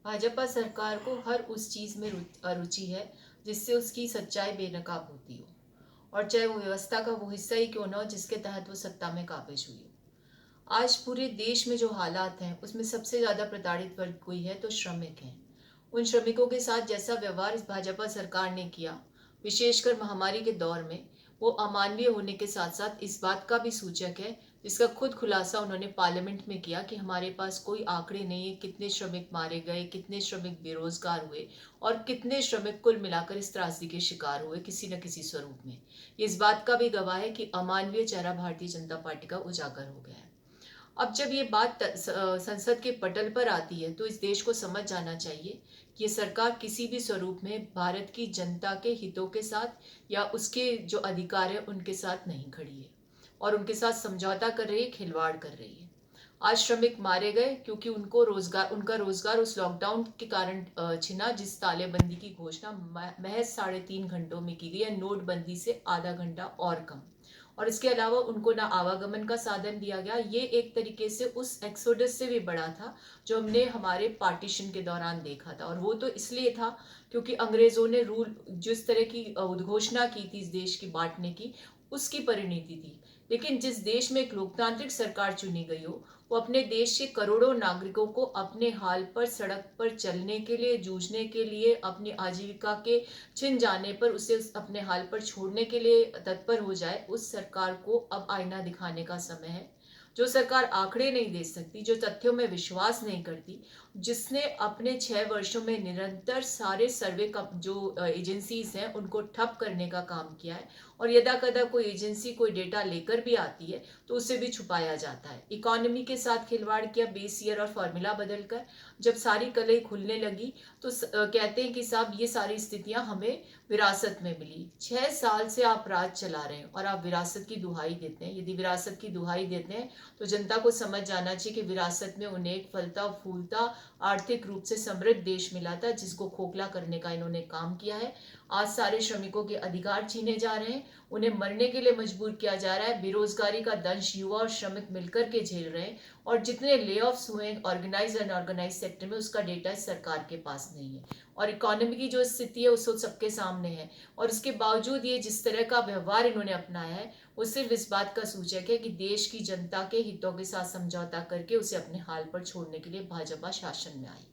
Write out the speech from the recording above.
भाजपा सरकार को हर उस चीज़ में अरुचि है जिससे उसकी सच्चाई बेनकाब होती हो, और चाहे वो व्यवस्था का वो हिस्सा ही क्यों ना हो जिसके तहत वो सत्ता में काबिज हुई हो। आज पूरे देश में जो हालात हैं उसमें सबसे ज़्यादा प्रताड़ित वर्ग कोई है तो श्रमिक हैं। उन श्रमिकों के साथ जैसा व्यवहार इस भाजपा सरकार ने किया, विशेषकर महामारी के दौर में, वो अमानवीय होने के साथ साथ इस बात का भी सूचक है, जिसका खुद खुलासा उन्होंने पार्लियामेंट में किया कि हमारे पास कोई आंकड़े नहीं है कितने श्रमिक मारे गए, कितने श्रमिक बेरोजगार हुए और कितने श्रमिक कुल मिलाकर इस त्रासदी के शिकार हुए किसी न किसी स्वरूप में। ये इस बात का भी गवाह है कि अमानवीय चेहरा भारतीय जनता पार्टी का उजागर हो गया है। अब जब ये बात संसद के पटल पर आती है तो इस देश को समझ जाना चाहिए कि ये सरकार किसी भी स्वरूप में भारत की जनता के हितों के साथ या उसके जो अधिकार है उनके साथ नहीं खड़ी है और उनके साथ समझौता कर रही है, खिलवाड़ कर रही है। आज श्रमिक मारे गए क्योंकि उनका रोजगार उस लॉकडाउन के कारण छिना, जिस तालेबंदी की घोषणा महज 3.5 घंटों में की गई है, नोटबंदी से आधा घंटा और कम। और इसके अलावा उनको ना आवागमन का साधन दिया गया। ये एक तरीके से उस एक्सोडस से भी बड़ा था जो हमने हमारे पार्टीशन के दौरान देखा था, और वो तो इसलिए था क्योंकि अंग्रेजों ने रूल जिस तरह की उद्घोषणा की थी इस देश की बांटने की, उसकी परिणति थी। लेकिन जिस देश में एक लोकतांत्रिक सरकार चुनी गई हो, वो अपने देश के करोड़ों नागरिकों को अपने हाल पर सड़क पर चलने के लिए, जूझने के लिए, अपनी आजीविका के छिन जाने पर उसे अपने हाल पर छोड़ने के लिए तत्पर हो जाए, उस सरकार को अब आईना दिखाने का समय है। जो सरकार आंकड़े नहीं दे सकती, जो तथ्यों में विश्वास नहीं करती, जिसने अपने 6 वर्षों में निरंतर सारे सर्वे का जो एजेंसीज हैं उनको ठप करने का काम किया है, और यदा कदा कोई एजेंसी कोई डेटा लेकर भी आती है तो उसे भी छुपाया जाता है। इकोनॉमी के साथ खिलवाड़ किया, बेस ईयर और फॉर्मूला बदलकर। जब सारी कलई खुलने लगी तो कहते हैं कि साहब ये सारी स्थितियां हमें विरासत में मिली। 6 साल से आप राज चला रहे हैं और आप विरासत की दुहाई देते हैं। यदि विरासत की दुहाई देते हैं तो जनता को समझ जाना चाहिए कि विरासत में उन्हें एक फलता फूलता आर्थिक रूप से समृद्ध देश मिला था, जिसको खोखला करने का इन्होंने काम किया है। आज सारे श्रमिकों के अधिकार छीने जा रहे हैं, उन्हें मरने के लिए मजबूर किया जा रहा है। बेरोजगारी का दंश युवा और श्रमिक मिलकर के झेल रहे हैं, और जितने ले ऑफ्स हुए ऑर्गेनाइज एंड अनऑर्गेनाइज सेक्टर में उसका डेटा सरकार के पास नहीं है। और इकोनॉमी की जो स्थिति है उसको सबके सामने है, और इसके बावजूद ये जिस तरह का व्यवहार इन्होंने अपनाया है वो सिर्फ इस बात का सूचक है कि देश की जनता के हितों के साथ समझौता करके उसे अपने हाल पर छोड़ने के लिए भाजपा शासन में आई।